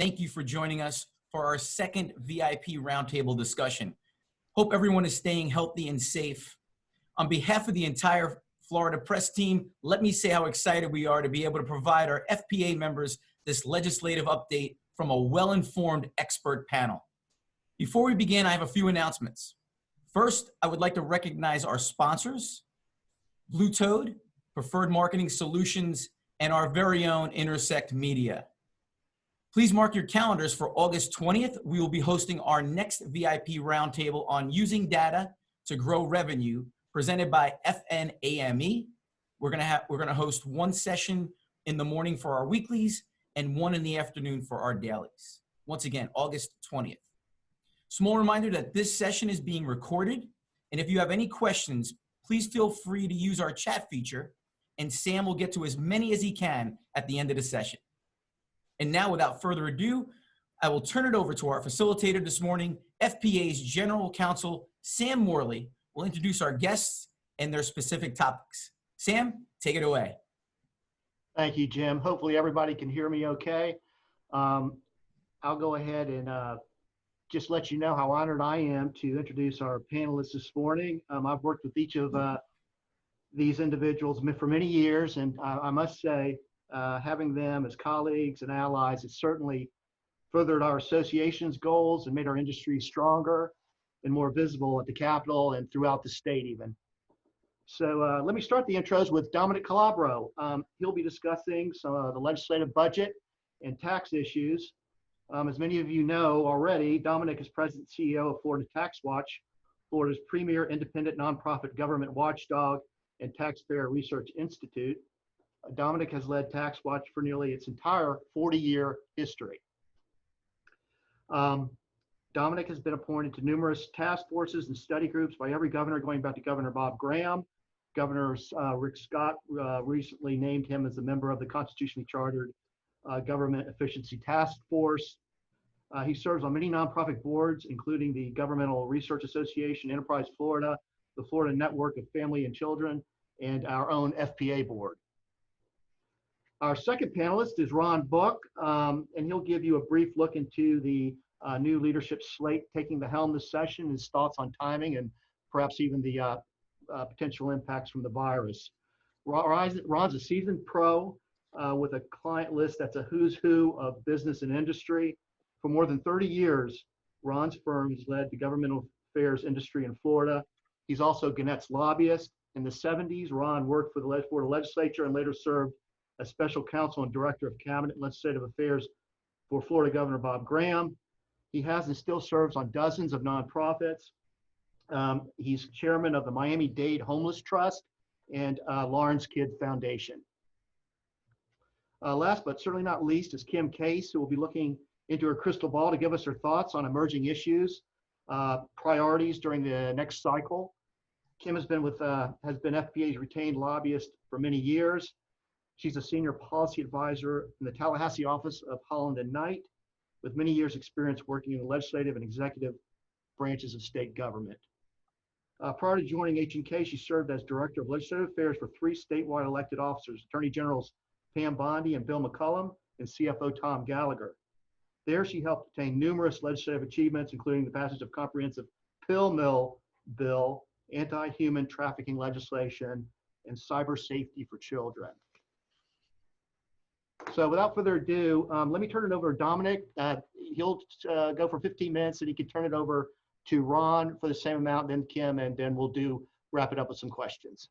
Thank you for joining us for our second VIP Roundtable discussion. Hope everyone is staying healthy and safe. On behalf of the entire Florida press team, let me say how excited we are to be able to provide our FPA members this legislative update from a well-informed expert panel. Before we begin, I have a few announcements. First, I would like to recognize our sponsors, Blue Toad, Preferred Marketing Solutions, and our very own Intersect Media. Please mark your calendars for August 20th. We will be hosting our next VIP Roundtable on using data to grow revenue, presented by FNAME. We're gonna host one session in the morning for our weeklies and one in the afternoon for our dailies. Once again, August 20th. Small reminder that this session is being recorded, and if you have any questions, please feel free to use our chat feature, and Sam will get to as many as he can at the end of the session. And now, without further ado, I will turn it over to our facilitator this morning, FPA's General Counsel, Sam Morley, will introduce our guests and their specific topics. Sam, take it away. Thank you, Jim. Hopefully everybody can hear me okay. I'll go ahead and just let you know how honored I am to introduce our panelists this morning. I've worked with each of these individuals for many years, and I must say, having them as colleagues and allies has certainly furthered our association's goals and made our industry stronger and more visible at the Capitol and throughout the state even. So let me start the intros with Dominic Calabro. He'll be discussing some of the legislative budget and tax issues. As many of you know already, Dominic is President and CEO of Florida Tax Watch, Florida's premier independent nonprofit government watchdog and taxpayer research institute. Dominic has led Tax Watch for nearly its entire 40-year history. Dominic has been appointed to numerous task forces and study groups by every governor, going back to Governor Bob Graham. Governor Rick Scott recently named him as a member of the constitutionally chartered Government Efficiency Task Force. He serves on many nonprofit boards, including the Governmental Research Association, Enterprise Florida, the Florida Network of Family and Children, and our own FPA board. Our second panelist is Ron Book, and he'll give you a brief look into the new leadership slate taking the helm this session, his thoughts on timing, and perhaps even the potential impacts from the virus. Ron's a seasoned pro with a client list that's a who's who of business and industry. For more than 30 years, Ron's firm has led the governmental affairs industry in Florida. He's also Gannett's lobbyist. In the 70s, Ron worked for the Florida legislature and later served as special counsel and director of cabinet and legislative affairs for Florida Governor Bob Graham. He has and still serves on dozens of nonprofits. He's chairman of the Miami-Dade Homeless Trust and Lawrence Kid Foundation. Last but certainly not least is Kim Case, who will be looking into her crystal ball to give us her thoughts on emerging issues, priorities during the next cycle. Kim has been FPA's retained lobbyist for many years. She's a senior policy advisor in the Tallahassee office of Holland and Knight, with many years experience working in the legislative and executive branches of state government. Prior to joining H&K, she served as Director of Legislative Affairs for 3 statewide elected officers, Attorney Generals Pam Bondi and Bill McCullum, and CFO Tom Gallagher. There, she helped obtain numerous legislative achievements, including the passage of comprehensive pill mill bill, anti-human trafficking legislation, and cyber safety for children. So without further ado, let me turn it over to Dominic. He'll go for 15 minutes, and he can turn it over to Ron for the same amount, then Kim, and then we'll wrap it up with some questions.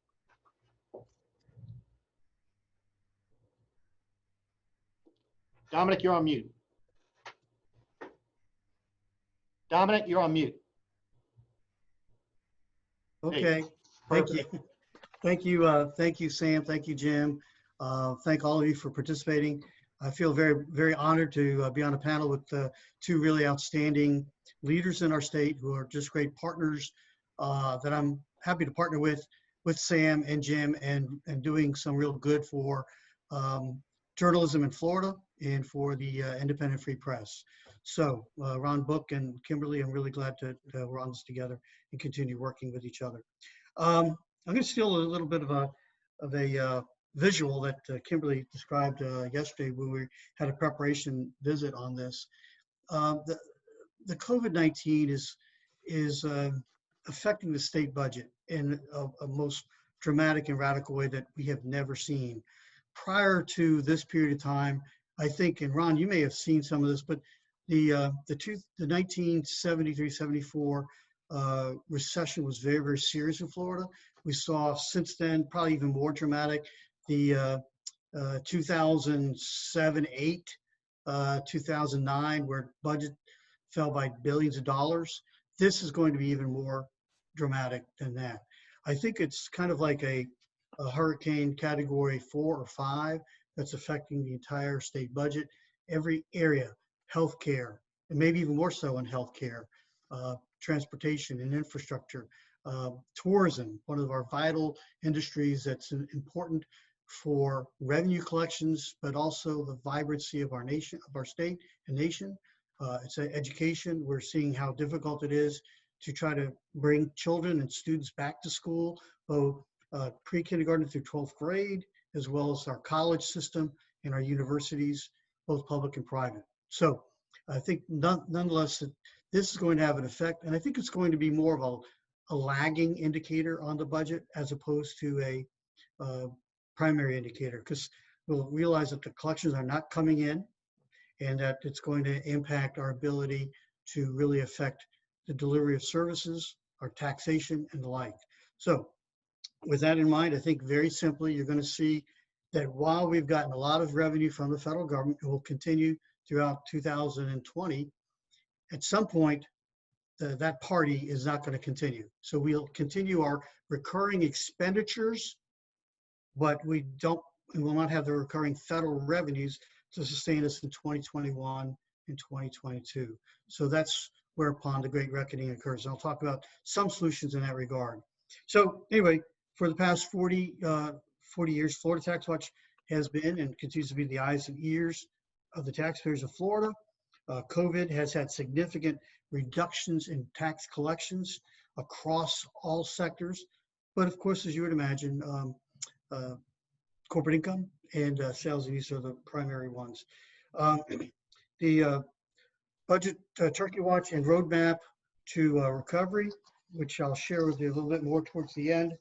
Dominic, you're on mute. Dominic, you're on mute. Okay, thank you. Thank you, Sam. Thank you, Jim. Thank all of you for participating. I feel very, very honored to be on a panel with 2 really outstanding leaders in our state who are just great partners that I'm happy to partner with Sam and Jim and doing some real good for journalism in Florida and for the independent free press. So Ron Book and Kimberly, I'm really glad we're on this together and continue working with each other. I'm going to steal a little bit of a visual that Kimberly described yesterday when we had a preparation visit on this. The COVID-19 is affecting the state budget in a most dramatic and radical way that we have never seen. Prior to this period of time, I think, and Ron, you may have seen some of this, but the 1973-74 recession was very, very serious in Florida. We saw since then, probably even more dramatic, the 2007-8, 2009, where budget fell by billions of dollars. This is going to be even more dramatic than that. I think it's kind of like a hurricane category 4 or 5 that's affecting the entire state budget. Every area, healthcare, and maybe even more so in healthcare, transportation and infrastructure, tourism, one of our vital industries that's important for revenue collections, but also the vibrancy of our nation, of our state and nation. It's education. We're seeing how difficult it is to try to bring children and students back to school, both pre-kindergarten through 12th grade, as well as our college system and our universities, both public and private. So I think nonetheless, this is going to have an effect, and I think it's going to be more of a lagging indicator on the budget as opposed to a primary indicator, because we'll realize that the collections are not coming in and that it's going to impact our ability to really affect the delivery of services, our taxation, and the like. So with that in mind, I think very simply, you're going to see that while we've gotten a lot of revenue from the federal government, it will continue throughout 2020, at some point, that party is not going to continue. So we'll continue our recurring expenditures, but we will not have the recurring federal revenues to sustain us in 2021 and 2022. So that's whereupon the Great Reckoning occurs. And I'll talk about some solutions in that regard. So anyway, for the past 40 years, Florida Tax Watch has been and continues to be the eyes and ears of the taxpayers of Florida. COVID has had significant reductions in tax collections across all sectors. But of course, as you would imagine, corporate income and sales and use are the primary ones. The budget turkey watch and roadmap to recovery, which I'll share with you a little bit more towards the end,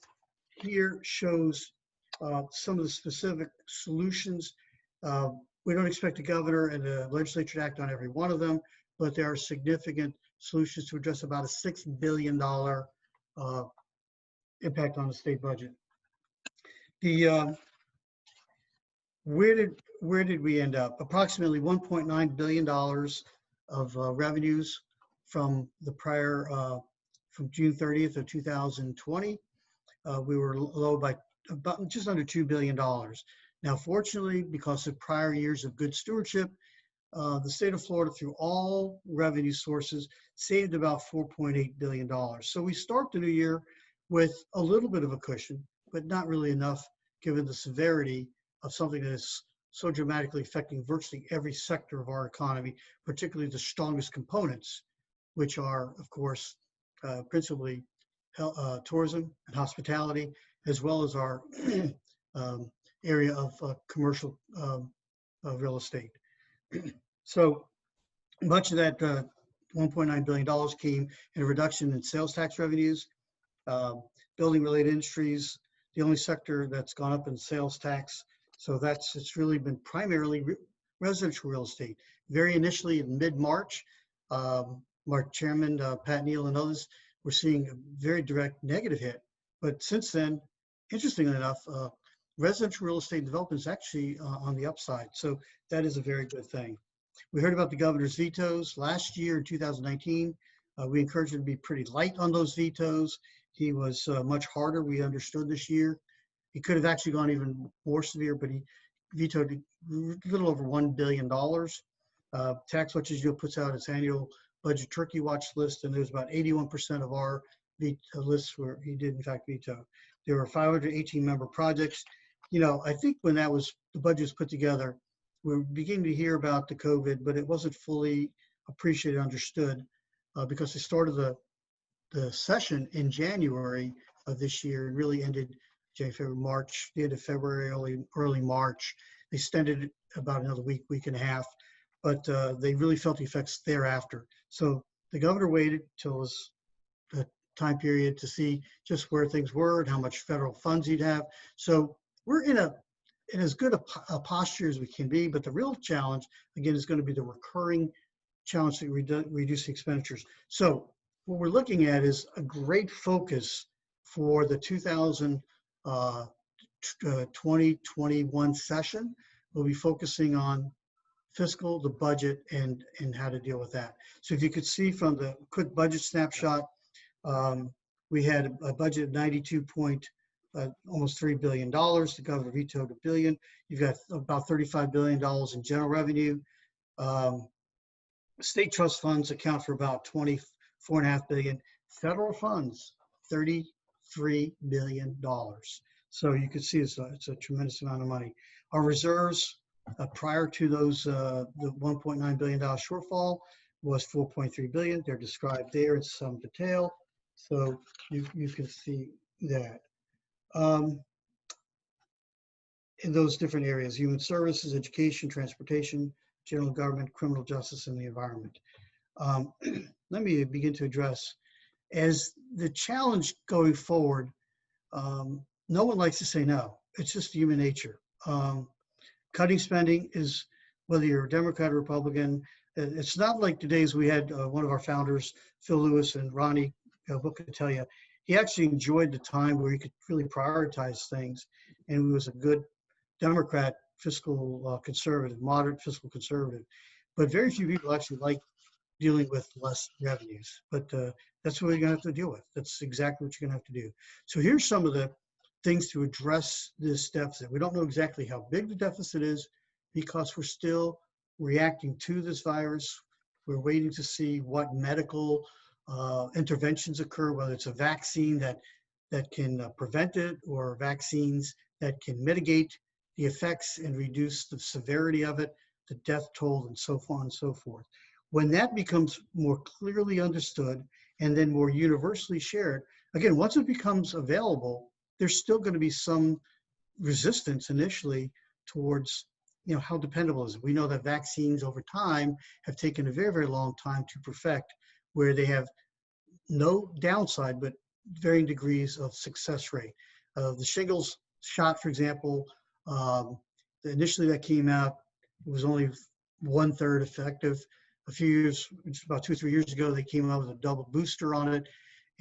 here shows some of the specific solutions. We don't expect the governor and the legislature to act on every one of them, but there are significant solutions to address about a $6 billion impact on the state budget. The where did we end up? Approximately $1.9 billion of revenues from the prior from June 30th of 2020. We were low by about just under $2 billion. Now, fortunately, because of prior years of good stewardship, the state of Florida, through all revenue sources, saved about $4.8 billion. So we start the new year with a little bit of a cushion, but not really enough given the severity of something that is so dramatically affecting virtually every sector of our economy, particularly the strongest components, which are, of course, principally tourism and hospitality, as well as our area of commercial real estate. So much of that $1.9 billion came in a reduction in sales tax revenues, building related industries, the only sector that's gone up in sales tax. So it's really been primarily residential real estate. Very initially in mid-March, Mark Chairman, Pat Neal and others were seeing a very direct negative hit. But since then, interestingly enough, residential real estate development is actually on the upside. So that is a very good thing. We heard about the governor's vetoes. Last year in 2019, we encouraged him to be pretty light on those vetoes. He was much harder, we understood this year. He could have actually gone even more severe, but he vetoed a little over $1 billion. Tax Watch, as you know, puts out its annual budget turkey watch list, and there's about 81% of our lists where he did in fact veto. There were 518 member projects. You know, I think when the budget was put together, we were beginning to hear about the COVID, but it wasn't fully appreciated, understood, because they started the session in January of this year and really ended January, February, March, the end of February, early March. They extended it about another week and a half, but they really felt the effects thereafter. So the governor waited till his time period to see just where things were and how much federal funds he'd have. So we're in as good a posture as we can be, but the real challenge, again, is going to be the recurring challenge to reduce the expenditures. So what we're looking at is a great focus for the 2020-21 session. We'll be focusing on fiscal, the budget, and how to deal with that. So if you could see from the quick budget snapshot, we had a budget of almost $3 billion. The governor vetoed $1 billion. You've got about $35 billion in general revenue. State trust funds account for about $24.5 billion. Federal funds, $33 billion. So you can see it's a tremendous amount of money. Our reserves prior to those, the $1.9 billion shortfall was $4.3 billion. They're described there in some detail. So you can see that. In those different areas: human services, education, transportation, general government, criminal justice, and the environment. Let me begin to address, as the challenge going forward, no one likes to say no. It's just human nature. Cutting spending is, whether you're a Democrat or Republican, it's not like the days we had one of our founders, Phil Lewis and Ronnie, Book could tell you, he actually enjoyed the time where he could really prioritize things, and he was a good Democrat, fiscal conservative, moderate fiscal conservative. But very few people actually like dealing with less revenues. But that's what you're going to have to deal with. That's exactly what you're going to have to do. So here's some of the things to address this deficit. We don't know exactly how big the deficit is because we're still reacting to this virus. We're waiting to see what medical interventions occur, whether it's a vaccine that can prevent it, or vaccines that can mitigate the effects and reduce the severity of it, the death toll, and so on and so forth. When that becomes more clearly understood and then more universally shared, again, once it becomes available, there's still going to be some resistance initially towards, how dependable is it. We know that vaccines over time have taken a very, very long time to perfect, where they have no downside, but varying degrees of success rate. The shingles shot, for example, initially that came out, it was only 1/3 effective. A few years, about 2 or 3 years ago, they came out with a double booster on it,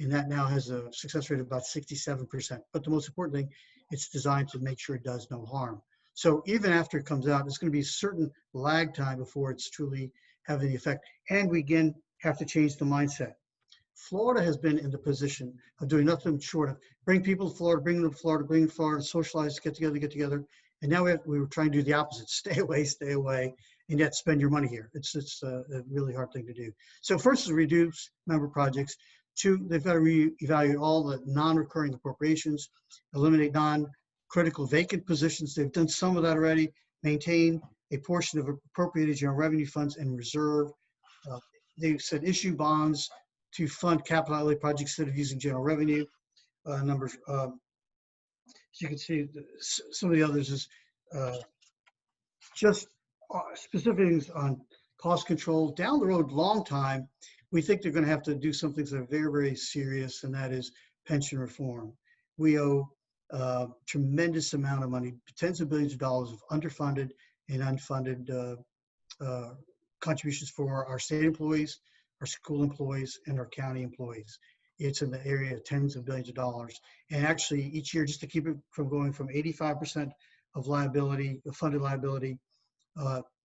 and that now has a success rate of about 67%. But the most important thing, it's designed to make sure it does no harm. So even after it comes out, it's going to be a certain lag time before it's truly having the effect. And we again have to change the mindset. Florida has been in the position of doing nothing short of bring people to Florida, bring them to Florida, bring them to Florida, socialize, get together. And now we were trying to do the opposite: stay away, and yet spend your money here. It's a really hard thing to do. So first is reduce member projects. 2, they've got to reevaluate all the non-recurring appropriations, eliminate non-critical vacant positions. They've done some of that already. Maintain a portion of appropriated general revenue funds and reserve. They said issue bonds to fund capital outlay projects instead of using general revenue. As you can see, some of the others is just specific things on cost control. Down the road, long time, we think they're going to have to do some things that are very, very serious, and that is pension reform. We owe a tremendous amount of money, tens of billions of dollars of underfunded and unfunded contributions for our state employees, our school employees, and our county employees. It's in the area of tens of billions of dollars. And actually, each year, just to keep it from going from 85% of liability, the funded liability,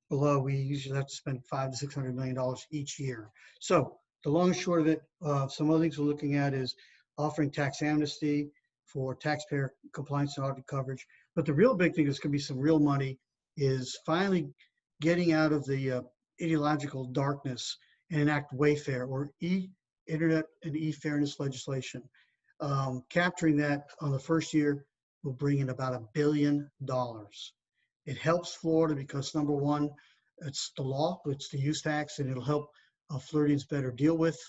below, we usually have to spend $500 to $600 million each year. So the long and short of it, some other things we're looking at is offering tax amnesty for taxpayer compliance and audit coverage. But the real big thing is going to be some real money, is finally getting out of the ideological darkness and enact Wayfair, or Internet and e-fairness legislation. Capturing that on the first year will bring in about $1 billion. It helps Florida because, number one, it's the law, it's the use tax, and it'll help Floridians better deal with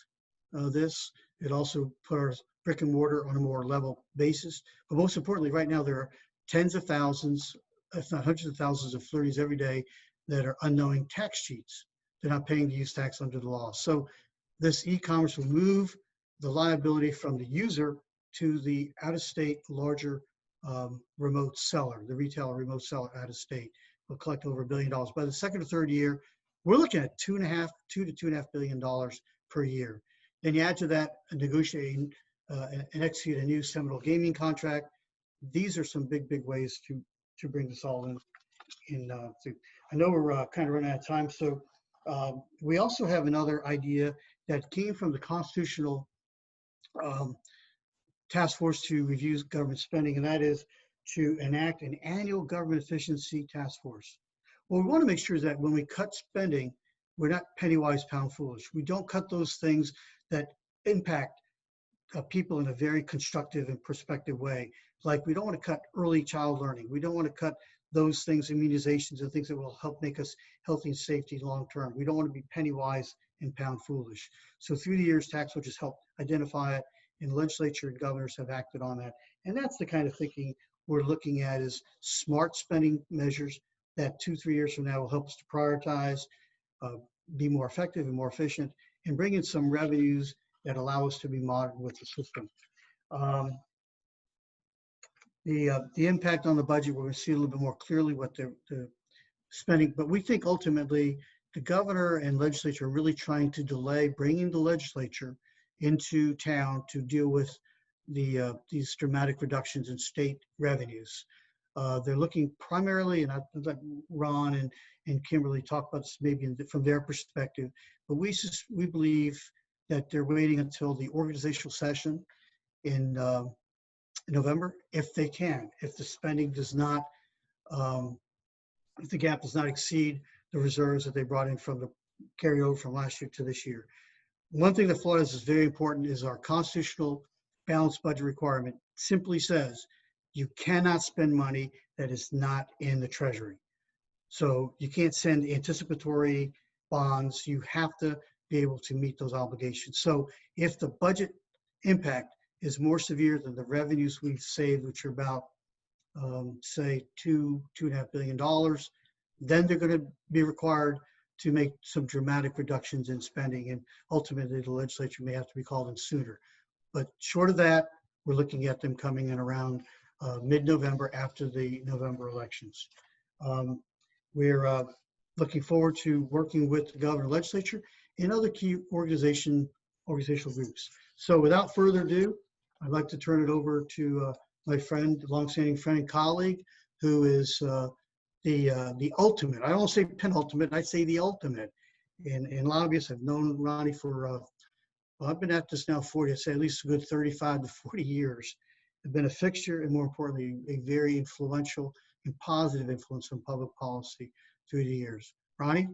this. It also put our brick and mortar on a more level basis. But most importantly, right now, there are tens of thousands, if not hundreds of thousands of flirties every day that are unknowing tax cheats. They're not paying the use tax under the law. So this e-commerce will move the liability from the user to the out-of-state larger remote seller, the retailer remote seller out of state. Will collect over $1 billion. By the second or third year, we're looking at $2 to $2.5 billion per year. Then you add to that negotiating and execute a new Seminole gaming contract. These are some big ways to bring this all in. I know we're kind of running out of time, so we also have another idea that came from the Constitutional Task Force to Review Government Spending, and that is to enact an annual government efficiency task force. What we want to make sure is that when we cut spending, we're not penny wise, pound foolish. We don't cut those things that impact people in a very constructive and prospective way. Like we don't want to cut early child learning. We don't want to cut those things, immunizations and things that will help make us healthy and safety long term. We don't want to be penny wise and pound foolish. So through the years, tax will just help identify it, and the legislature and governors have acted on that. And that's the kind of thinking we're looking at, is smart spending measures that 2-3 years from now will help us to prioritize, be more effective and more efficient, and bring in some revenues that allow us to be modern with the system. The impact on the budget, we're going to see a little bit more clearly what the spending, but we think ultimately the governor and legislature are really trying to delay bringing the legislature into town to deal with these dramatic reductions in state revenues. They're looking primarily, and I let Ron and Kimberly talk about this maybe from their perspective, but we believe that they're waiting until the organizational session in November, if they can, if the spending does not, if the gap does not exceed the reserves that they brought in from the carryover from last year to this year. One thing that Florida is very important is our constitutional balanced budget requirement simply says you cannot spend money that is not in the Treasury. So you can't send anticipatory bonds. You have to be able to meet those obligations. So if the budget impact is more severe than the revenues we've saved, which are about, say, $2.5 billion, then they're going to be required to make some dramatic reductions in spending, and ultimately the legislature may have to be called in sooner. But short of that, we're looking at them coming in around mid-November after the November elections. We're looking forward to working with the governor and legislature and other key organizational groups. So without further ado, I'd like to turn it over to my friend, longstanding friend and colleague, who is the ultimate. I don't say penultimate, I say the ultimate. And lobbyists have known Ronnie for, well, I've been at this now 40, I'd say at least a good 35 to 40 years. I've been a fixture and, more importantly, a very influential and positive influence on public policy through the years. Ronnie?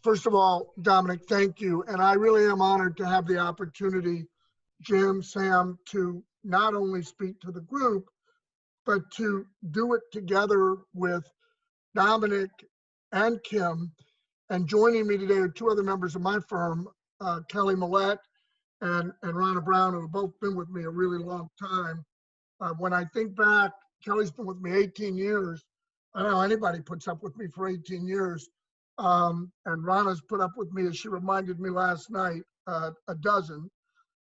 First of all, Dominic, thank you. And I really am honored to have the opportunity, Jim, Sam, to not only speak to the group, but to do it together with Dominic and Kim. And joining me today are two other members of my firm, Kelly Millette and Ronna Brown, who have both been with me a really long time. When I think back, Kelly's been with me 18 years. I don't know anybody puts up with me for 18 years. And Ronna's put up with me, as she reminded me last night, a dozen.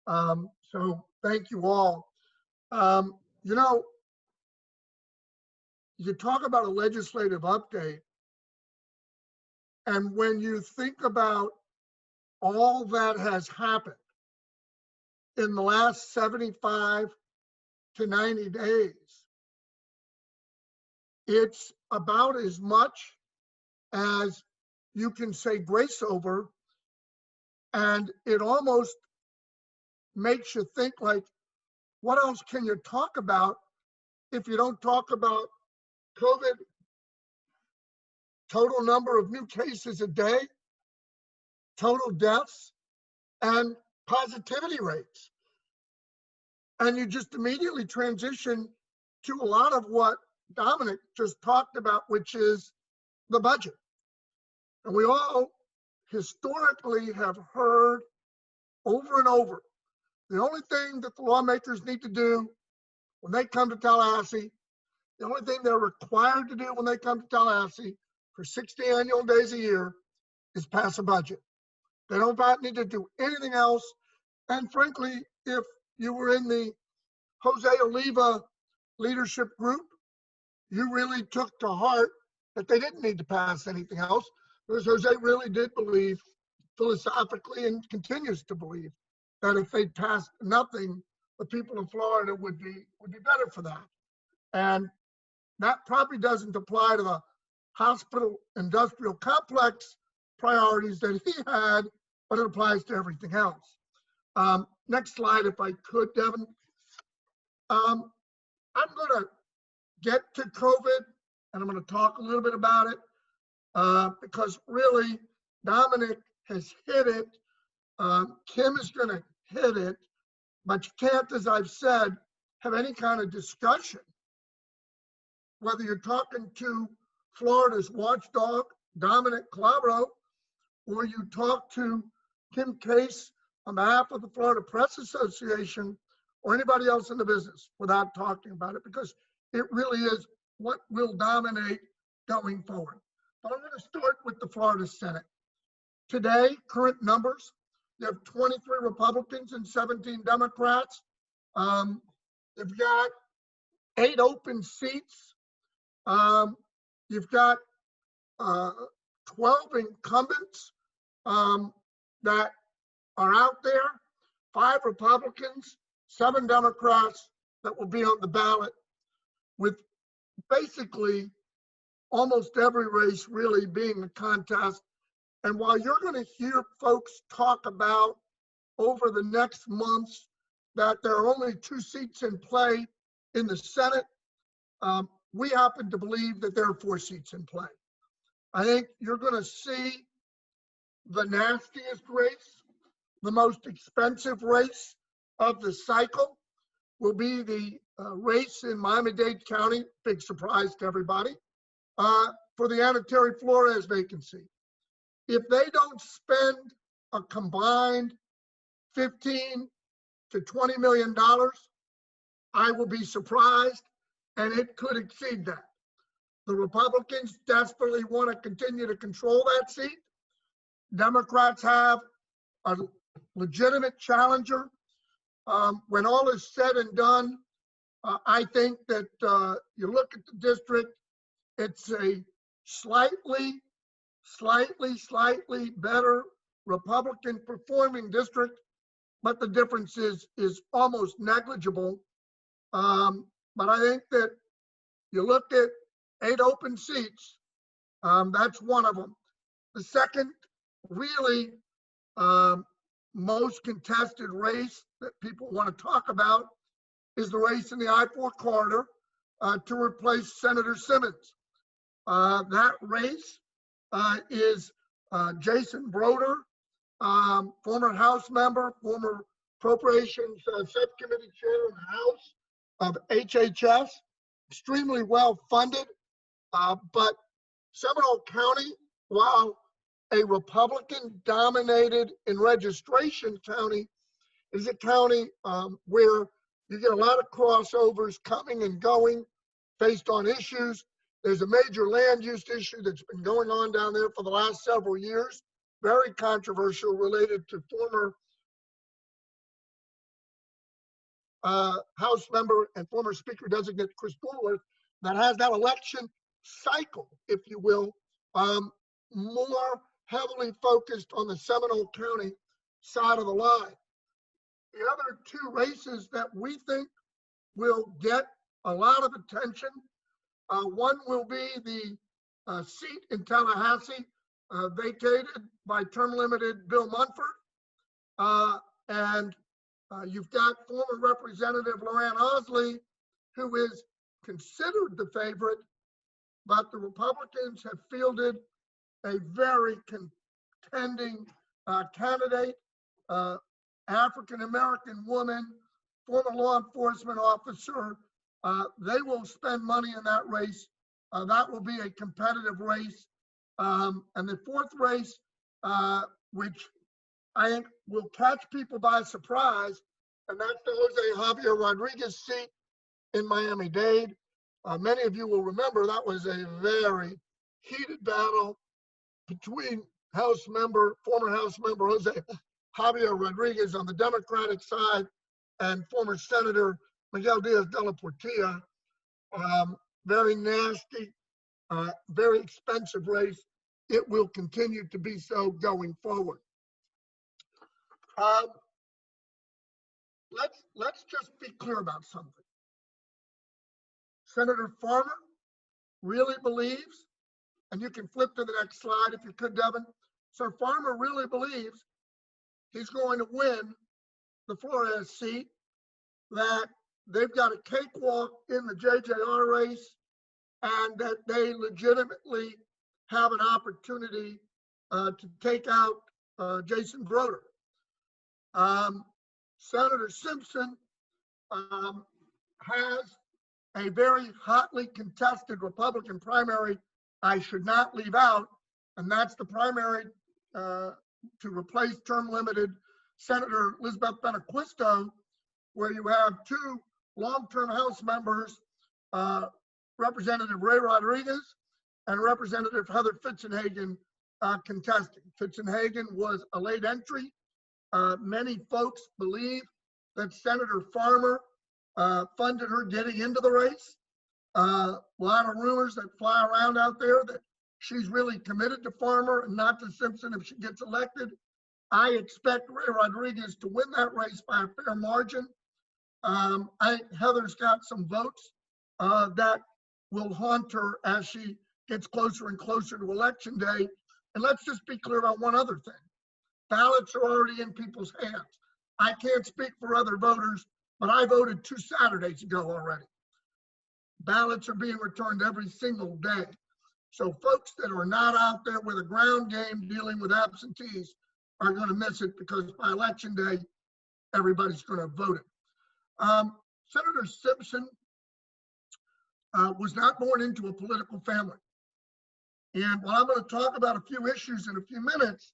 So thank you all. You know, you talk about a legislative update, and when you think about all that has happened in the last 75 to 90 days, it's about as much as you can say grace over, and it almost makes you think, like, what else can you talk about if you don't talk about COVID, total number of new cases a day, total deaths, and positivity rates? And you just immediately transition to a lot of what Dominic just talked about, which is the budget. And we all historically have heard over and over The only thing that the lawmakers need to do when they come to Tallahassee, the only thing they're required to do when they come to Tallahassee for 60 annual days a year is pass a budget. They don't need to do anything else. And frankly, if you were in the Jose Oliva leadership group, you really took to heart that they didn't need to pass anything else, because Jose really did believe philosophically and continues to believe that if they passed nothing, the people of Florida would be better for that. And that probably doesn't apply to the hospital industrial complex priorities that he had, but it applies to everything else. Next slide, if I could, Devin. I'm going to get to COVID, and I'm going to talk a little bit about it because really Dominic has hit it. Kim is going to hit it, but you can't, as I've said, have any kind of discussion, whether you're talking to Florida's watchdog, Dominic Calabro, or you talk to Kim Case on behalf of the Florida Press Association, or anybody else in the business, without talking about it, because it really is what will dominate going forward. But I'm going to start with the Florida Senate. Today, current numbers, you have 23 Republicans and 17 Democrats. You've got 8 open seats. You've got 12 incumbents that are out there, 5 Republicans, 7 Democrats that will be on the ballot, with basically almost every race really being a contest. And while you're going to hear folks talk about over the next months that there are only 2 seats in play in the Senate, we happen to believe that there are 4 seats in play. I think you're going to see the nastiest race, the most expensive race of the cycle will be the race in Miami-Dade County, big surprise to everybody, for the Ana Terry Flores vacancy. If they don't spend a combined $15 to $20 million, I will be surprised, and it could exceed that. The Republicans desperately want to continue to control that seat. Democrats have a legitimate challenger. When all is said and done, I think that you look at the district, it's a slightly better Republican performing district, but the difference is almost negligible. But I think that you look at 8 open seats, that's one of them. The second really most contested race that people want to talk about is the race in the I-4 corridor to replace Senator Simmons. That race is Jason Broder, former House member, former Appropriations Subcommittee Chair in the House of HHS, extremely well funded, but Seminole County, while a Republican-dominated in registration county, is a county where you get a lot of crossovers coming and going based on issues. There's a major land use issue that's been going on down there for the last several years, very controversial, related to former House member and former Speaker designate Chris Buller, that has that election cycle, if you will, more heavily focused on the Seminole County side of the line. The other 2 races that we think will get a lot of attention, one will be the seat in Tallahassee vacated by term-limited Bill Munford, and you've got former Representative Loran Osley, who is considered the favorite, but the Republicans have fielded a very contending candidate, African-American woman, former law enforcement officer. They will spend money in that race. That will be a competitive race. And the 4th race, which I think will catch people by surprise, and that's the Jose Javier Rodriguez seat in Miami-Dade. Many of you will remember that was a very heated battle between former House member Jose Javier Rodriguez on the Democratic side and former Senator Miguel Diaz de la Portilla. Very nasty, very expensive race. It will continue to be so going forward. Let's just be clear about something. Senator Farmer really believes, and you can flip to the next slide if you could, Devin. So Farmer really believes he's going to win the Flores seat, that they've got a cakewalk in the JJR race, and that they legitimately have an opportunity to take out Jason Broder. Senator Simpson has a very hotly contested Republican primary I should not leave out, and that's the primary to replace term-limited Senator Elizabeth Benaquisto, where you have two long-term House members, Representative Ray Rodriguez and Representative Heather Fitzenhagen, contesting. Fitzenhagen was a late entry. Many folks believe that Senator Farmer funded her getting into the race. A lot of rumors that fly around out there that she's really committed to Farmer and not to Simpson if she gets elected. I expect Ray Rodriguez to win that race by a fair margin. I think Heather's got some votes that will haunt her as she gets closer and closer to Election Day. And let's just be clear about one other thing. Ballots are already in people's hands. I can't speak for other voters, but I voted 2 Saturdays ago already. Ballots are being returned every single day. So folks that are not out there with a ground game dealing with absentees are going to miss it, because by Election Day, everybody's going to vote it. Senator Simpson was not born into a political family. And while I'm going to talk about a few issues in a few minutes,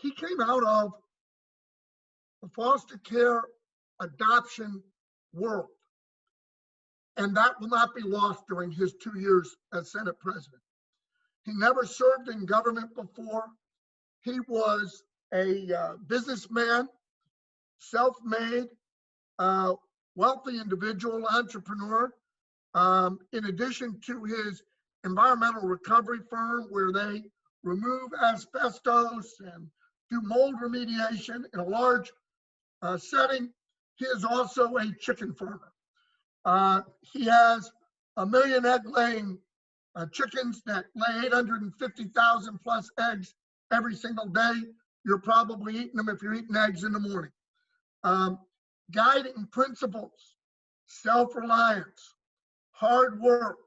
he came out of the foster care adoption world. And that will not be lost during his 2 years as Senate president. He never served in government before. He was a businessman, self-made, wealthy individual, entrepreneur. In addition to his environmental recovery firm, where they remove asbestos and do mold remediation in a large setting, he is also a chicken farmer. He has 1 million egg-laying chickens that lay 850,000 plus eggs every single day. You're probably eating them if you're eating eggs in the morning. Guiding principles, self-reliance, hard work,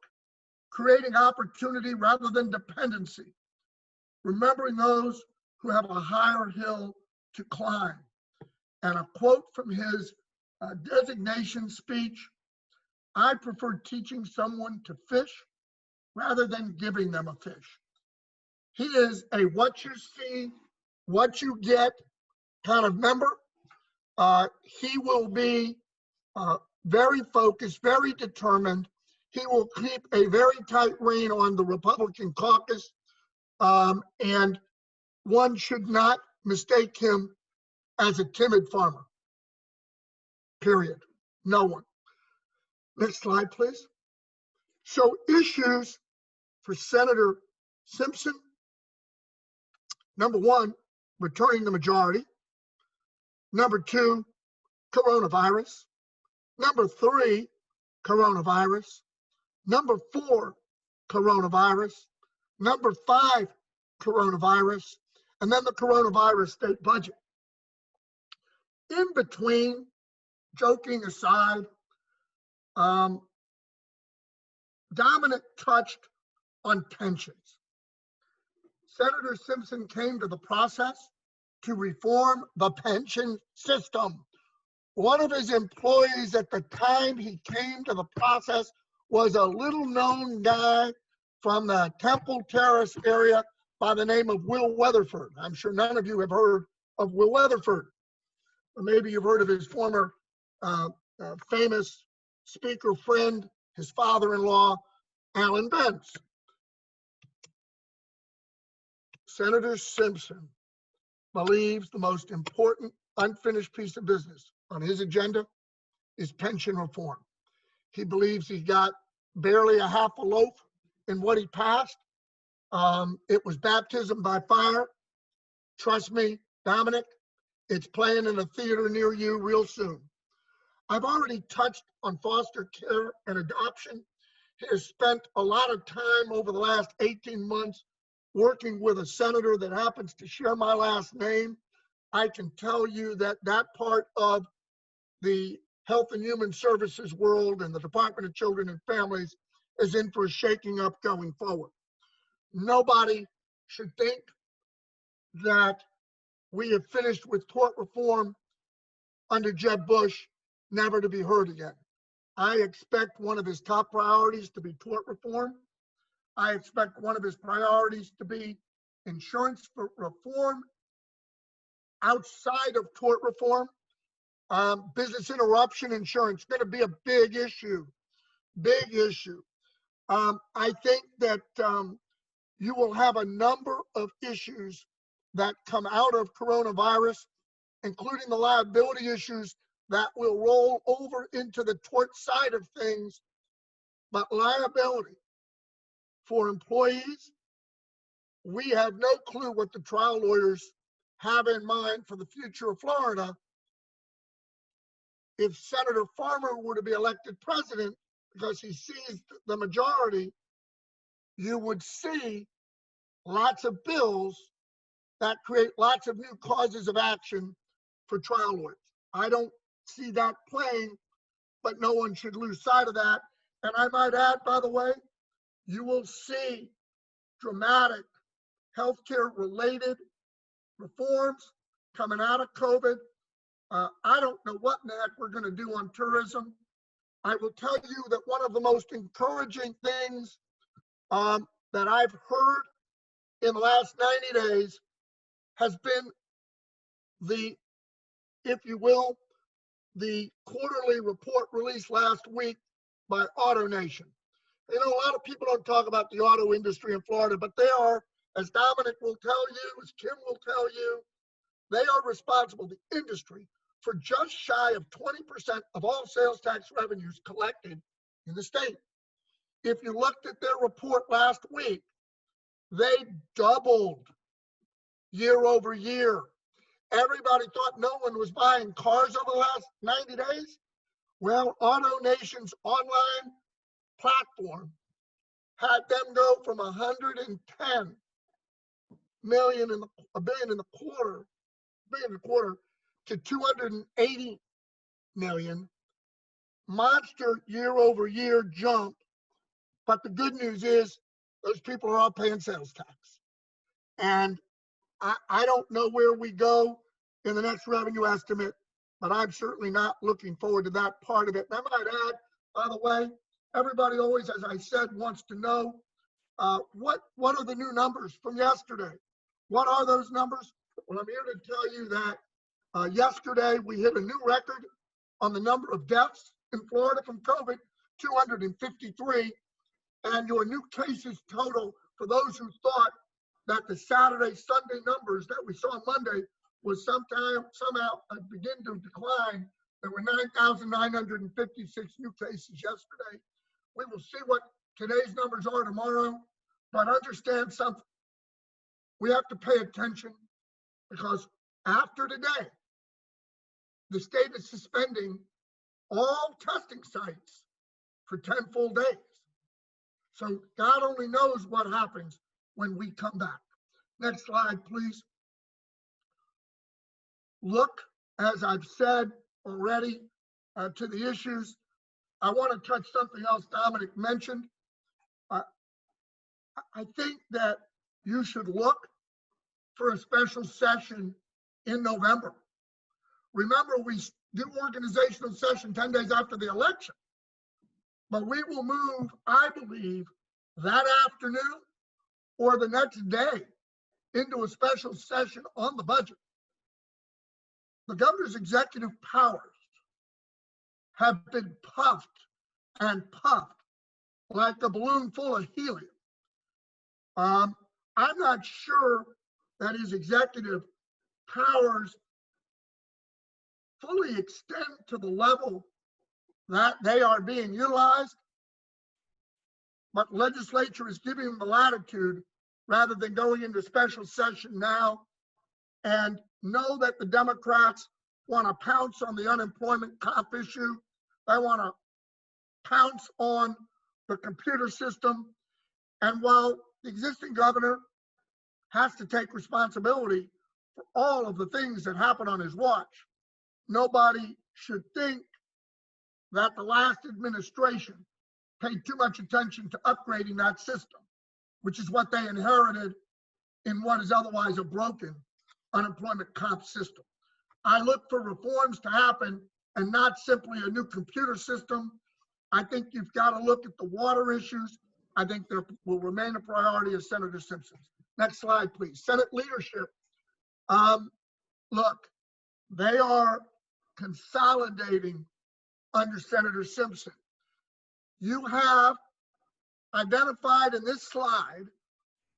creating opportunity rather than dependency, remembering those who have a higher hill to climb. And a quote from his designation speech: I prefer teaching someone to fish rather than giving them a fish. He is a what you see, what you get kind of member. He will be very focused, very determined. He will keep a very tight rein on the Republican caucus, and one should not mistake him as a timid farmer, period. No one. Next slide, please. So issues for Senator Simpson. Number one, returning the majority. Number two, coronavirus. Number three, coronavirus. Number four, coronavirus. Number five, coronavirus. And then the coronavirus state budget. In between, joking aside, Dominic touched on pensions. Senator Simpson came to the process to reform the pension system. One of his employees at the time he came to the process was a little-known guy from the Temple Terrace area by the name of Will Weatherford. I'm sure none of you have heard of Will Weatherford. or maybe you've heard of his former famous speaker friend, his father-in-law, Alan Bentz. Senator Simpson believes the most important unfinished piece of business on his agenda is pension reform. He believes he got barely a half a loaf in what he passed. It was baptism by fire. Trust me, Dominic, it's playing in a theater near you real soon. I've already touched on foster care and adoption. He has spent a lot of time over the last 18 months working with a senator that happens to share my last name. I can tell you that that part of the Health and Human Services world and the Department of Children and Families is in for a shaking up going forward. Nobody should think that we have finished with tort reform under Jeb Bush, never to be heard again. I expect one of his top priorities to be tort reform. I expect one of his priorities to be insurance reform outside of tort reform. Business interruption insurance going to be a big issue, big issue. I think that you will have a number of issues that come out of coronavirus, including the liability issues that will roll over into the tort side of things. But liability for employees, we have no clue what the trial lawyers have in mind for the future of Florida. If Senator Farmer were to be elected president because he sees the majority, you would see lots of bills that create lots of new causes of action for trial lawyers. I don't see that playing, but no one should lose sight of that. And I might add, by the way, you will see dramatic healthcare related reforms coming out of COVID. I don't know what in the heck we're going to do on tourism. I will tell you that one of the most encouraging things that I've heard in the last 90 days has been the, if you will, the quarterly report released last week by AutoNation. You know, a lot of people don't talk about the auto industry in Florida, but they are, as Dominic will tell you, as Kim will tell you, they are responsible, the industry, for just shy of 20% of all sales tax revenues collected in the state. If you looked at their report last week, they doubled year over year. Everybody thought no one was buying cars over the last 90 days. Well, AutoNation's online platform had them go from 110 million in a billion and a quarter to 280 million. Monster year over year jump. But the good news is those people are all paying sales tax. And I don't know where we go in the next revenue estimate, but I'm certainly not looking forward to that part of it. And I might add, by the way, everybody always, as I said, wants to know what are the new numbers from yesterday? What are those numbers? Well, I'm here to tell you that yesterday we hit a new record on the number of deaths in Florida from COVID, 253, and your new cases total, for those who thought that the Saturday, Sunday numbers that we saw Monday was somehow begin to decline. There were 9,956 new cases yesterday. We will see what today's numbers are tomorrow, but understand something. We have to pay attention because after today, the state is suspending all testing sites for 10 full days. So God only knows what happens when we come back. Next slide, please. Look, as I've said already, to the issues. I want to touch something else Dominic mentioned. I think that you should look for a special session in November. Remember, we do organizational session 10 days after the election, but we will move, I believe, that afternoon or the next day into a special session on the budget. the governor's executive powers have been puffed and puffed like a balloon full of helium. I'm not sure that his executive powers fully extend to the level that they are being utilized, but legislature is giving them the latitude rather than going into special session now and know that the Democrats want to pounce on the unemployment comp issue. They want to pounce on the computer system. And while the existing governor has to take responsibility for all of the things that happen on his watch, nobody should think that the last administration paid too much attention to upgrading that system, which is what they inherited in what is otherwise a broken unemployment comp system. I look for reforms to happen and not simply a new computer system. I think you've got to look at the water issues. I think there will remain a priority of Senator Simpson's. Next slide, please. Senate leadership. Look, they are consolidating under Senator Simpson. You have identified in this slide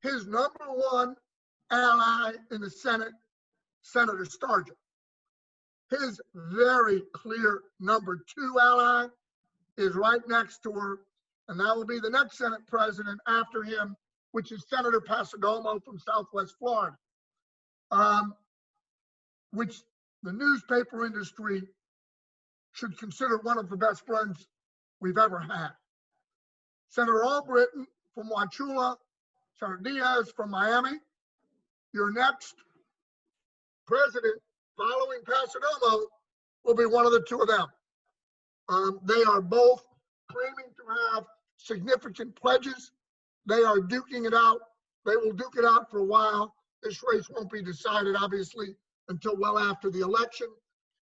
his number one ally in the Senate, Senator Stargett. His very clear number two ally is right next to her, and that will be the next Senate president after him, which is Senator Pasadomo from Southwest Florida, which the newspaper industry should consider one of the best friends we've ever had. Senator Albritton from Wauchula, Senator Diaz from Miami. Your next president following Pasadomo will be one of the two of them. They are both claiming to have significant pledges. They are duking it out. They will duke it out for a while. This race won't be decided, obviously, until well after the election,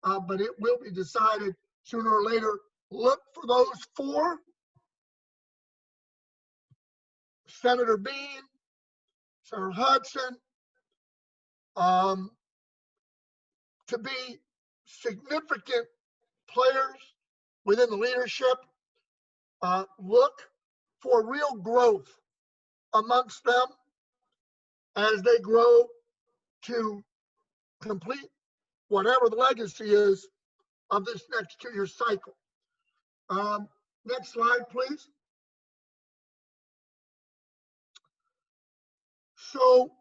but it will be decided sooner or later. Look for those four: Senator Bean, Senator Hudson, to be significant players within the leadership. Look for real growth amongst them as they grow to complete whatever the legacy is of this next 2-year cycle. Next slide, please. So,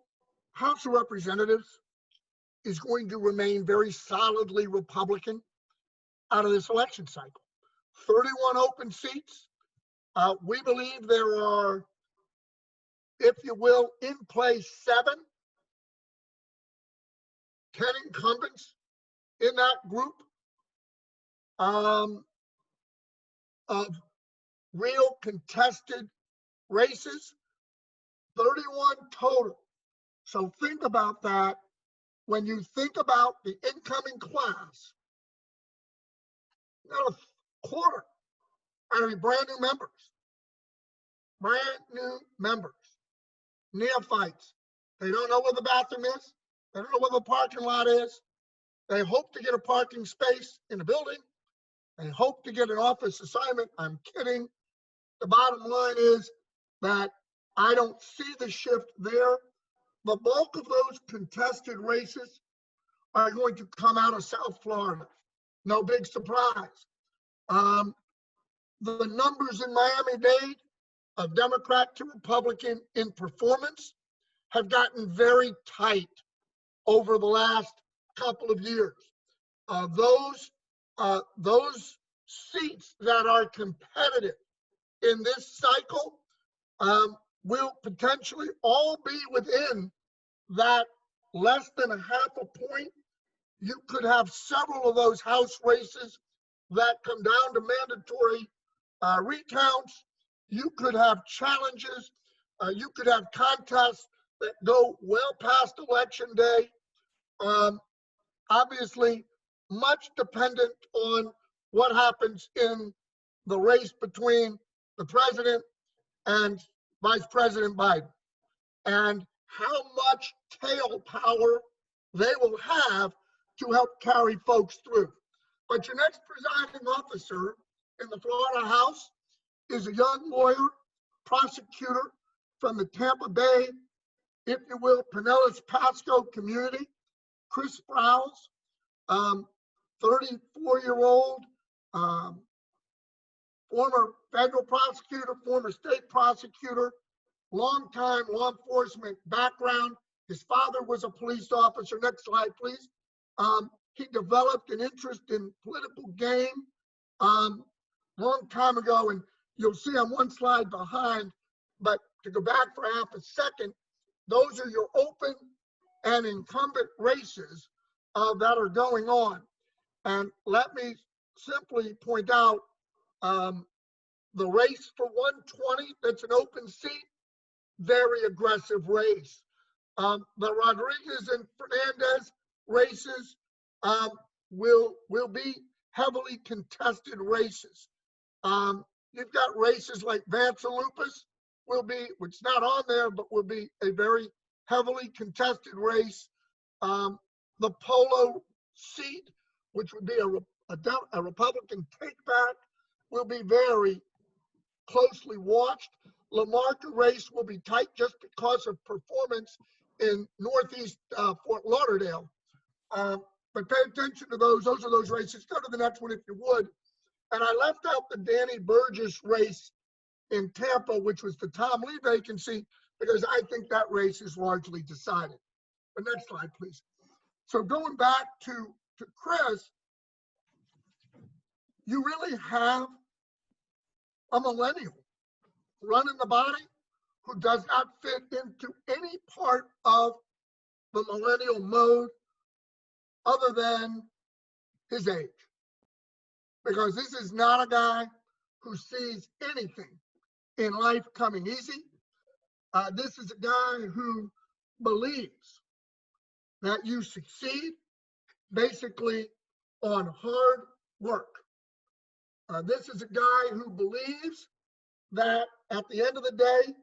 House of Representatives is going to remain very solidly Republican out of this election cycle. 31 open seats. We believe there are, if you will, in place 10 incumbents in that group of real contested races, 31 total. So think about that when you think about the incoming class. Not a quarter are going to be brand new members, neophytes. They don't know where the bathroom is. They don't know where the parking lot is. They hope to get a parking space in a building. They hope to get an office assignment. I'm kidding. The bottom line is that I don't see the shift there. The bulk of those contested races are going to come out of South Florida. No big surprise. The numbers in Miami-Dade of Democrat to Republican in performance have gotten very tight over the last couple of years. Those seats that are competitive in this cycle will potentially all be within that less than a half a point. You could have several of those House races that come down to mandatory recounts. You could have challenges. You could have contests that go well past election day. Obviously, much dependent on what happens in the race between the president and Vice President Biden, and how much tail power they will have to help carry folks through. But your next presiding officer in the Florida House is a young lawyer, prosecutor from the Tampa Bay, if you will, Pinellas Pasco community, Chris Sprouse, 34-year-old, former federal prosecutor, former state prosecutor, longtime law enforcement background. His father was a police officer. Next slide, please. He developed an interest in political game long time ago, and you'll see on one slide behind, but to go back for half a second, those are your open and incumbent races that are going on. And let me simply point out the race for 120, that's an open seat, very aggressive race. The Rodriguez and Fernandez races will be heavily contested races. You've got races like Vansalupus will be, which is not on there, but will be a very heavily contested race. The Polo seat, which would be a Republican takeback, will be very closely watched. Lamarca race will be tight just because of performance in Northeast Fort Lauderdale. But pay attention to those. Those are those races. Go to the next one if you would. And I left out the Danny Burgess race in Tampa, which was the Tom Lee vacancy, because I think that race is largely decided. The next slide, please. So going back to Chris, you really have a millennial running the body who does not fit into any part of the millennial mode other than his age. Because this is not a guy who sees anything in life coming easy. This is a guy who believes that you succeed basically on hard work. This is a guy who believes that at the end of the day,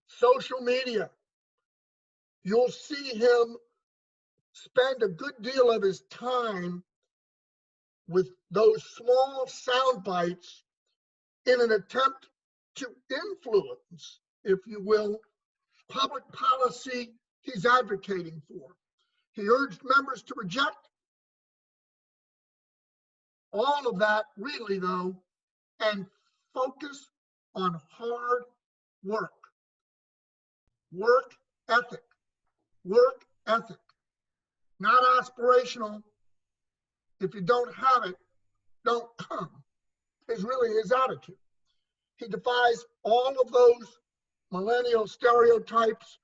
social media, you'll see him spend a good deal of his time with those small sound bites in an attempt to influence, if you will, public policy he's advocating for. He urged members to reject all of that, really, though, and focus on hard work. Work ethic. Work ethic. Not aspirational. If you don't have it, don't come, is really his attitude. He defies all of those millennial stereotypes.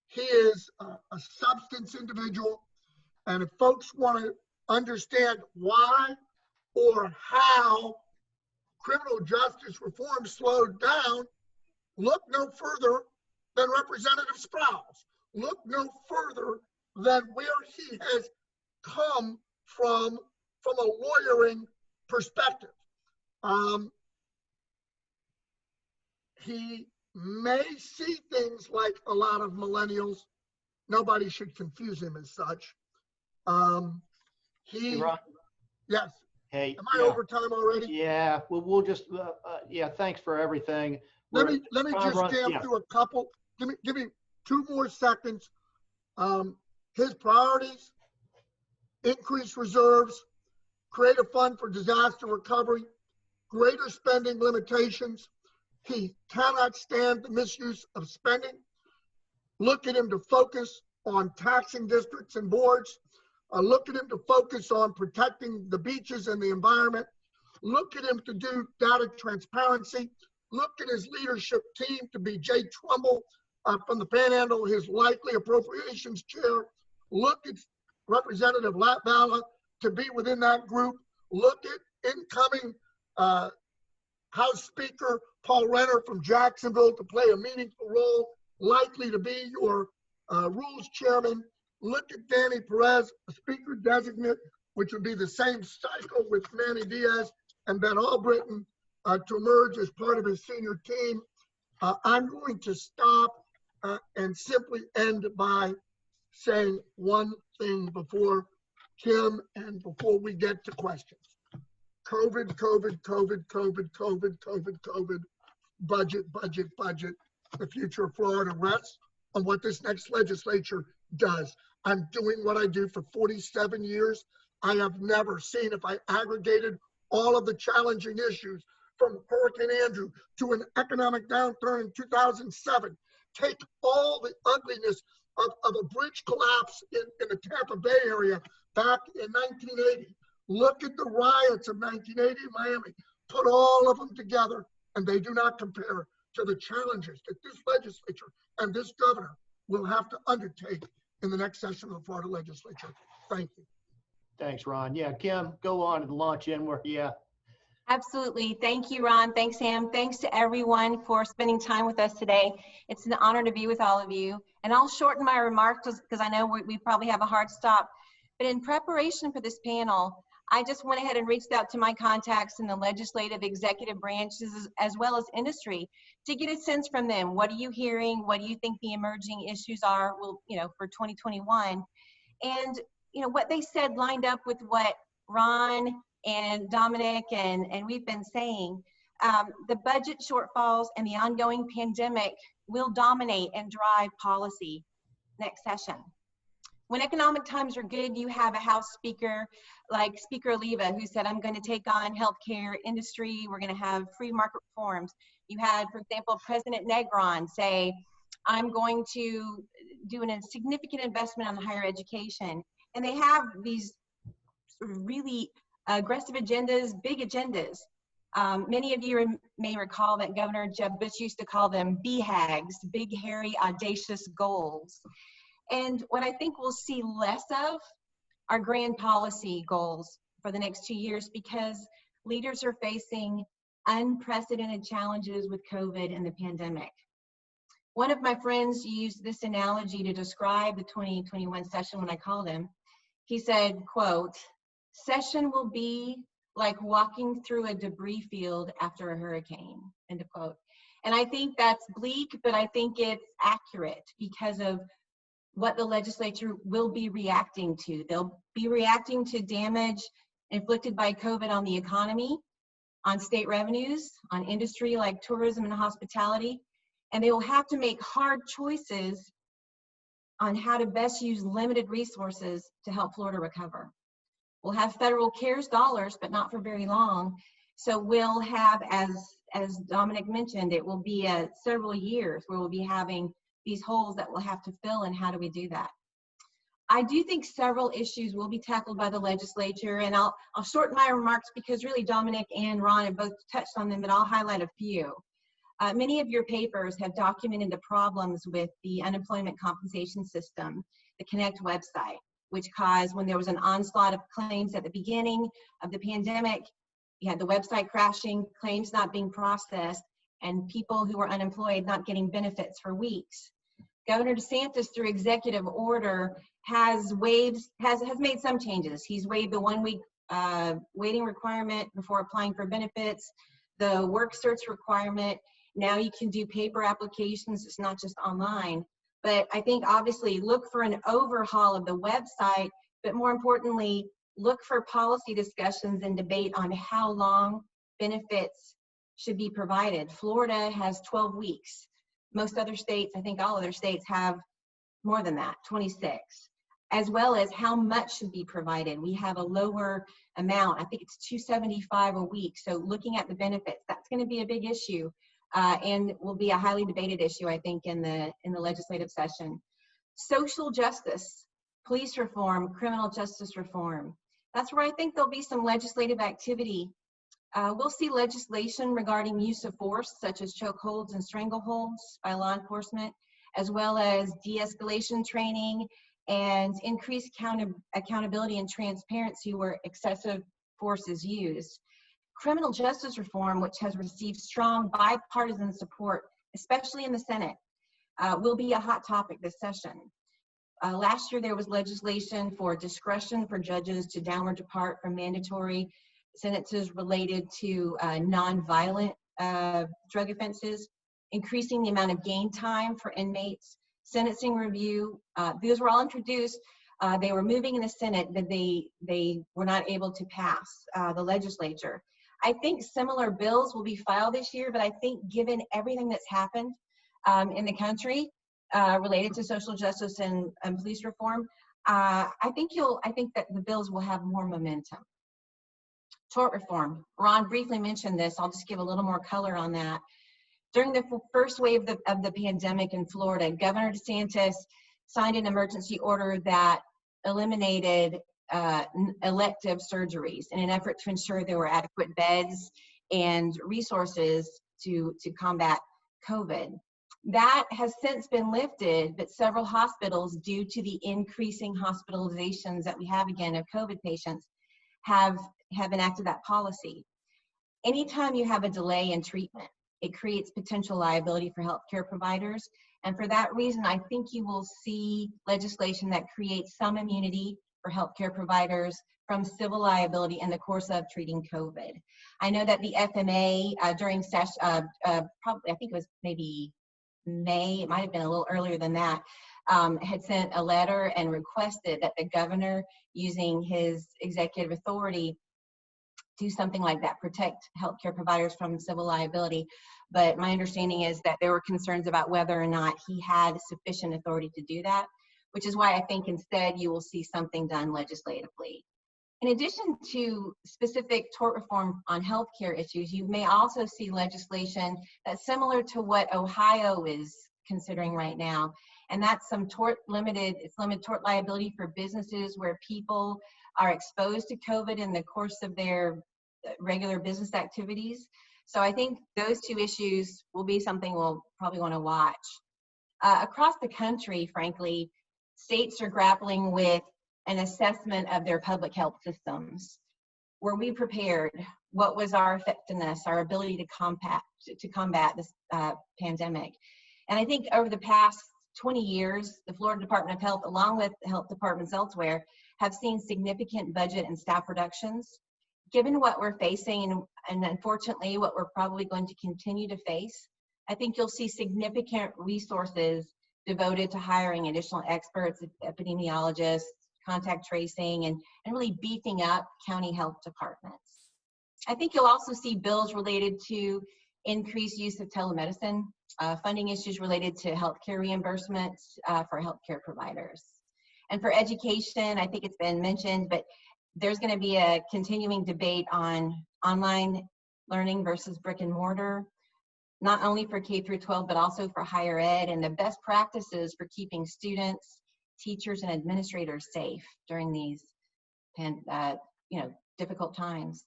He is a substance individual. And if folks want to understand why or how criminal justice reform slowed down, look no further than Representative Sprouse. Look no further than where he has come from a lawyering perspective. He may see things like a lot of millennials. Nobody should confuse him as such. Hey, Ron. Yes. Hey. Am I over time already? Yeah. Well, we'll just. Yeah. Thanks for everything. Let me just jam through a couple. Give me 2 more seconds. His priorities: increase reserves, create a fund for disaster recovery, greater spending limitations. He cannot stand the misuse of spending. Look at him to focus on taxing districts and boards. Look at him to focus on protecting the beaches and the environment. Look at him to do data transparency. Look at his leadership team to be Jay Trumbull from the Panhandle, his likely appropriations chair. Look at Representative Latvala to be within that group. Look at incoming House Speaker Paul Renner from Jacksonville to play a meaningful role, likely to be your rules chairman. Look at Danny Perez, a speaker designate, which would be the same cycle with Manny Diaz and Ben Albritton to emerge as part of his senior team. I'm going to stop and simply end by saying one thing before Kim and before we get to questions. COVID, COVID, COVID, COVID, COVID, COVID, COVID, budget, budget, budget. The future of Florida rests on what this next legislature does. I'm doing what I do for 47 years. I have never seen, if I aggregated all of the challenging issues from Hurricane Andrew to an economic downturn in 2007, take all the ugliness of a bridge collapse in the Tampa Bay area back in 1980. Look at the riots of 1980 in Miami. Put all of them together, and they do not compare to the challenges that this legislature and this governor will have to undertake in the next session of the Florida legislature. Thank you. Thanks, Ron. Yeah, Kim, go on and launch in where, yeah. Absolutely. Thank you, Ron. Thanks, Sam. Thanks to everyone for spending time with us today. It's an honor to be with all of you. And I'll shorten my remarks because I know we probably have a hard stop. But in preparation for this panel, I just went ahead and reached out to my contacts in the legislative, executive branches, as well as industry, to get a sense from them. What are you hearing? What do you think the emerging issues are, for 2021? And, what they said lined up with what Ron and Dominic and we've been saying. The budget shortfalls and the ongoing pandemic will dominate and drive policy next session. When economic times are good, you have a House Speaker like Speaker Oliva, who said, I'm going to take on healthcare industry. We're going to have free market reforms. You had, for example, President Negron say, I'm going to do a significant investment on higher education. And they have these really aggressive agendas, big agendas. Many of you may recall that Governor Jeb Bush used to call them BHAGs, big, hairy, audacious goals. And what I think we'll see less of are grand policy goals for the next 2 years, because leaders are facing unprecedented challenges with COVID and the pandemic. One of my friends used this analogy to describe the 2021 session when I called him. He said, quote, "Session will be like walking through a debris field after a hurricane," end of quote. And I think that's bleak, but I think it's accurate because of what the legislature will be reacting to. They'll be reacting to damage inflicted by COVID on the economy, on state revenues, on industry like tourism and hospitality, and they will have to make hard choices on how to best use limited resources to help Florida recover. We'll have federal CARES dollars, but not for very long. So we'll have, as Dominic mentioned, it will be several years where we'll be having these holes that we'll have to fill, and how do we do that? I do think several issues will be tackled by the legislature, and I'll shorten my remarks because really Dominic and Ron have both touched on them, but I'll highlight a few. Many of your papers have documented the problems with the unemployment compensation system, the Connect website, which caused, when there was an onslaught of claims at the beginning of the pandemic, you had the website crashing, claims not being processed, and people who were unemployed not getting benefits for weeks. Governor DeSantis, through executive order, has made some changes. He's waived the 1 week waiting requirement before applying for benefits, the work search requirement. Now you can do paper applications, it's not just online. But I think obviously look for an overhaul of the website, but more importantly, look for policy discussions and debate on how long benefits should be provided. Florida has 12 weeks. Most other states, I think all other states, have more than that, 26, as well as how much should be provided. We have a lower amount. I think it's $275 a week. So looking at the benefits, that's going to be a big issue, and will be a highly debated issue, I think, in the legislative session. Social justice, police reform, criminal justice reform. That's where I think there'll be some legislative activity. We'll see legislation regarding use of force, such as chokeholds and strangleholds by law enforcement, as well as de-escalation training and increased accountability and transparency where excessive force is used. Criminal justice reform, which has received strong bipartisan support, especially in the Senate, will be a hot topic this session. Last year, there was legislation for discretion for judges to downward depart from mandatory sentences related to nonviolent drug offenses, increasing the amount of gain time for inmates, sentencing review. These were all introduced. They were moving in the Senate, but they were not able to pass the legislature. I think similar bills will be filed this year, but I think given everything that's happened in the country related to social justice and police reform, I think that the bills will have more momentum. Tort reform. Ron briefly mentioned this. I'll just give a little more color on that. During the first wave of the pandemic in Florida, Governor DeSantis signed an emergency order that eliminated elective surgeries in an effort to ensure there were adequate beds and resources to combat COVID. That has since been lifted, but several hospitals, due to the increasing hospitalizations that we have again of COVID patients, have enacted that policy. Anytime you have a delay in treatment, it creates potential liability for healthcare providers. And for that reason, I think you will see legislation that creates some immunity for healthcare providers from civil liability in the course of treating COVID. I know that the FMA during session, probably, I think it was maybe May, it might have been a little earlier than that, had sent a letter and requested that the governor, using his executive authority, do something like that, protect healthcare providers from civil liability. But my understanding is that there were concerns about whether or not he had sufficient authority to do that, which is why I think instead you will see something done legislatively. In addition to specific tort reform on healthcare issues, you may also see legislation that's similar to what Ohio is considering right now. And that's some limited tort liability for businesses where people are exposed to COVID in the course of their regular business activities. So I think those two issues will be something we'll probably want to watch. Across the country, frankly, states are grappling with an assessment of their public health systems. Were we prepared? What was our effectiveness, our ability to combat this pandemic? And I think over the past 20 years, the Florida Department of Health, along with health departments elsewhere, have seen significant budget and staff reductions. Given what we're facing, and unfortunately what we're probably going to continue to face, I think you'll see significant resources devoted to hiring additional experts, epidemiologists, contact tracing, and really beefing up county health departments. I think you'll also see bills related to increased use of telemedicine, funding issues related to healthcare reimbursements for healthcare providers. And for education, I think it's been mentioned, but there's going to be a continuing debate on online learning versus brick and mortar, not only for K through 12, but also for higher ed, and the best practices for keeping students, teachers, and administrators safe during these difficult times.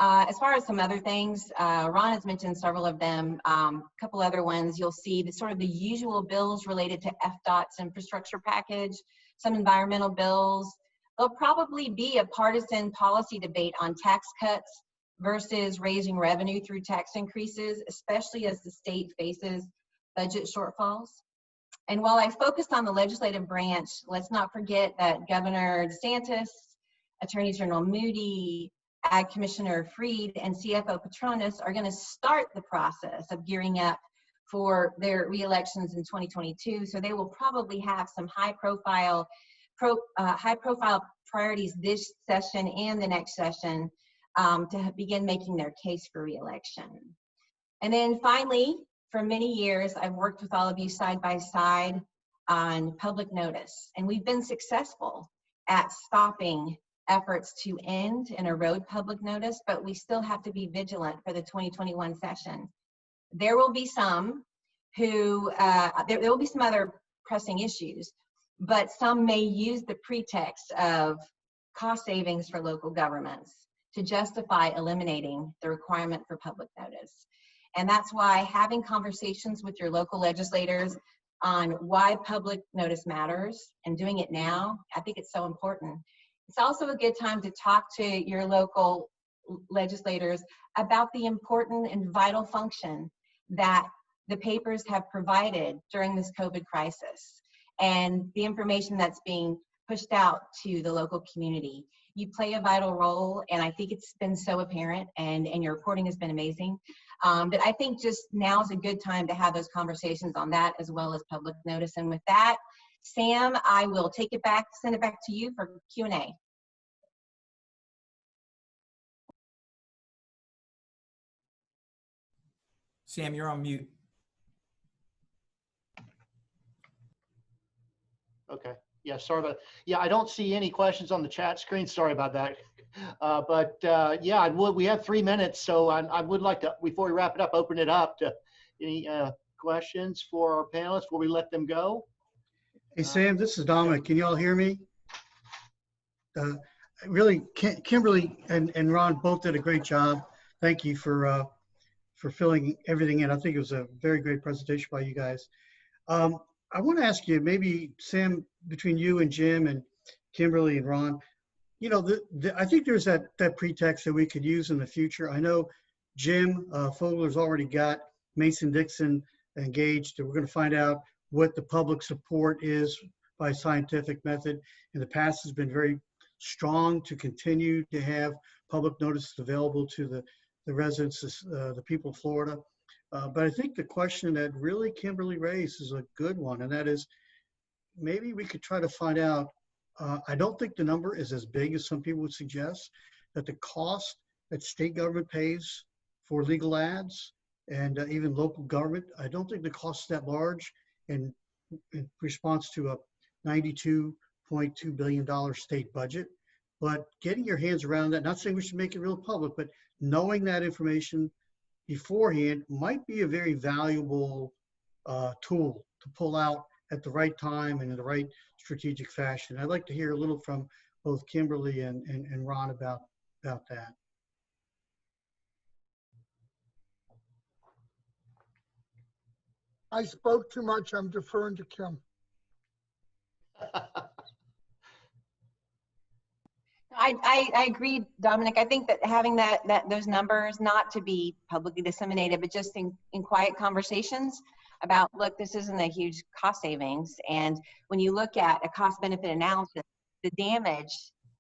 As far as some other things, Ron has mentioned several of them. A couple other ones, you'll see the sort of the usual bills related to FDOT's infrastructure package, some environmental bills. There'll probably be a partisan policy debate on tax cuts versus raising revenue through tax increases, especially as the state faces budget shortfalls. And while I focused on the legislative branch, let's not forget that Governor DeSantis, Attorney General Moody, Ag Commissioner Freed, and CFO Petronas are going to start the process of gearing up for their re-elections in 2022. So they will probably have some high-profile priorities this session and the next session to begin making their case for re-election. And then finally, for many years, I've worked with all of you side by side on public notice, and we've been successful at stopping efforts to end and erode public notice, but we still have to be vigilant for the 2021 session. There will be some who, there will be some other pressing issues, but some may use the pretext of cost savings for local governments to justify eliminating the requirement for public notice. And that's why having conversations with your local legislators on why public notice matters and doing it now, I think it's so important. It's also a good time to talk to your local legislators about the important and vital function that the papers have provided during this COVID crisis and the information that's being pushed out to the local community. You play a vital role, and I think it's been so apparent, and your reporting has been amazing. But I think just now is a good time to have those conversations on that as well as public notice. And with that, Sam, I will take it back, send it back to you for Q&A. Sam, you're on mute. Okay. Yeah, sorry about, yeah, I don't see any questions on the chat screen. Sorry about that. Yeah, we have 3 minutes, so I would like to, before we wrap it up, open it up to any questions for our panelists before we let them go. Hey, Sam, this is Dominic. Can you all hear me? Really, Kimberly and Ron both did a great job. Thank you for filling everything in. I think it was a very great presentation by you guys. I want to ask you, maybe Sam, between you and Jim and Kimberly and Ron, you know, I think there's that pretext that we could use in the future. I know Jim Fogler's already got Mason-Dixon engaged, and we're going to find out what the public support is by scientific method. In the past, has been very strong to continue to have public notices available to the residents, the people of Florida. But I think the question that really Kimberly raised is a good one, and that is maybe we could try to find out, I don't think the number is as big as some people would suggest, that the cost that state government pays for legal ads and even local government, I don't think the cost is that large in response to a $92.2 billion state budget. But getting your hands around that, not saying we should make it real public, but knowing that information beforehand might be a very valuable tool to pull out at the right time and in the right strategic fashion. I'd like to hear a little from both Kimberly and Ron about that. I spoke too much. I'm deferring to Kim. I agree, Dominic. I think that having those numbers, not to be publicly disseminated, but just in quiet conversations about, look, this isn't a huge cost savings. And when you look at a cost benefit analysis, the damage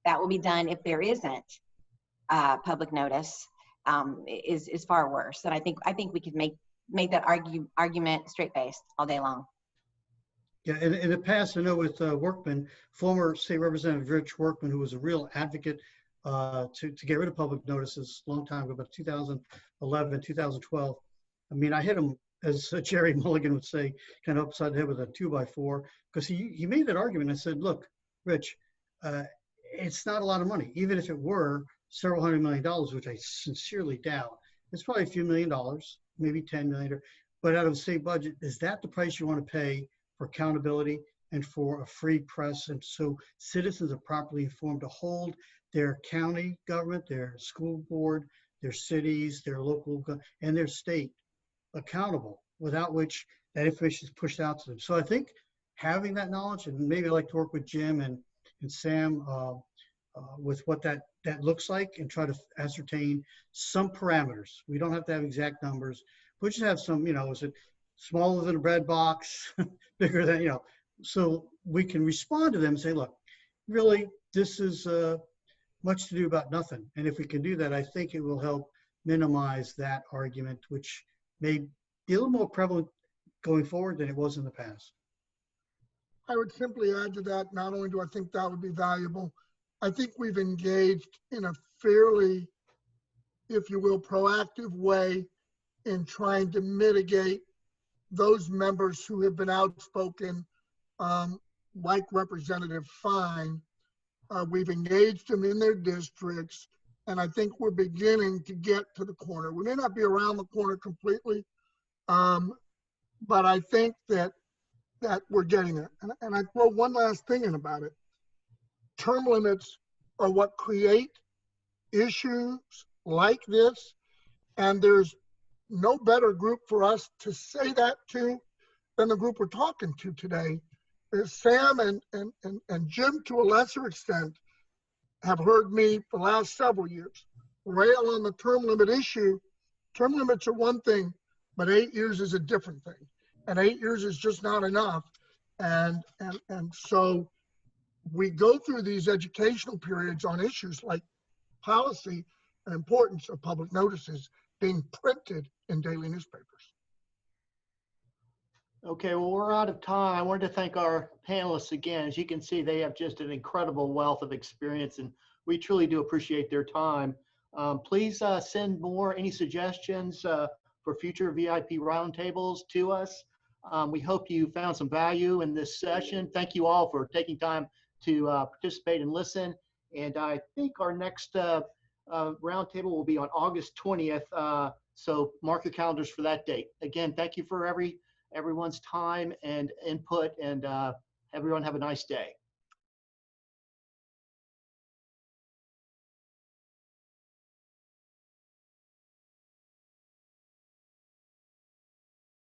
that will be done if there isn't public notice is far worse. And I think we could make that argument straight faced all day long. Yeah, in the past, I know with Workman, former State Representative Rich Workman, who was a real advocate to get rid of public notices a long time ago, about 2011, 2012. I mean, I hit him, as Jerry Mulligan would say, kind of upside the head with a 2x4, because he made that argument. I said, look, Rich, it's not a lot of money. Even if it were several $100 million, which I sincerely doubt, it's probably a few $1 million, maybe 10 million, but out of the state budget, is that the price you want to pay for accountability and for a free press, and so citizens are properly informed to hold their county government, their school board, their cities, their local, and their state accountable, without which that information is pushed out to them. So I think having that knowledge, and maybe I'd like to work with Jim and Sam with what that looks like, and try to ascertain some parameters. We don't have to have exact numbers, but just have some, is it smaller than a bread box, bigger than, so we can respond to them and say, look, really, this is much to do about nothing. And if we can do that, I think it will help minimize that argument, which may be a little more prevalent going forward than it was in the past. I would simply add to that, not only do I think that would be valuable, I think we've engaged in a fairly, if you will, proactive way in trying to mitigate those members who have been outspoken, like Representative Fine. We've engaged them in their districts, and I think we're beginning to get to the corner. We may not be around the corner completely, but I think that we're getting there. And I throw one last thing in about it. Term limits are what create issues like this, and there's no better group for us to say that to than the group we're talking to today. Sam and Jim, to a lesser extent, have heard me for the last several years rail on the term limit issue. Term limits are one thing, but 8 years is a different thing. And 8 years is just not enough. And so we go through these educational periods on issues like policy and importance of public notices, being printed in daily newspapers. Okay, well, we're out of time. I wanted to thank our panelists again. As you can see, they have just an incredible wealth of experience, and we truly do appreciate their time. Please send any suggestions for future VIP roundtables to us. We hope you found some value in this session. Thank you all for taking time to participate and listen. And I think our next roundtable will be on August 20th. So mark your calendars for that date. Again, thank you for everyone's time and input, and everyone have a nice day.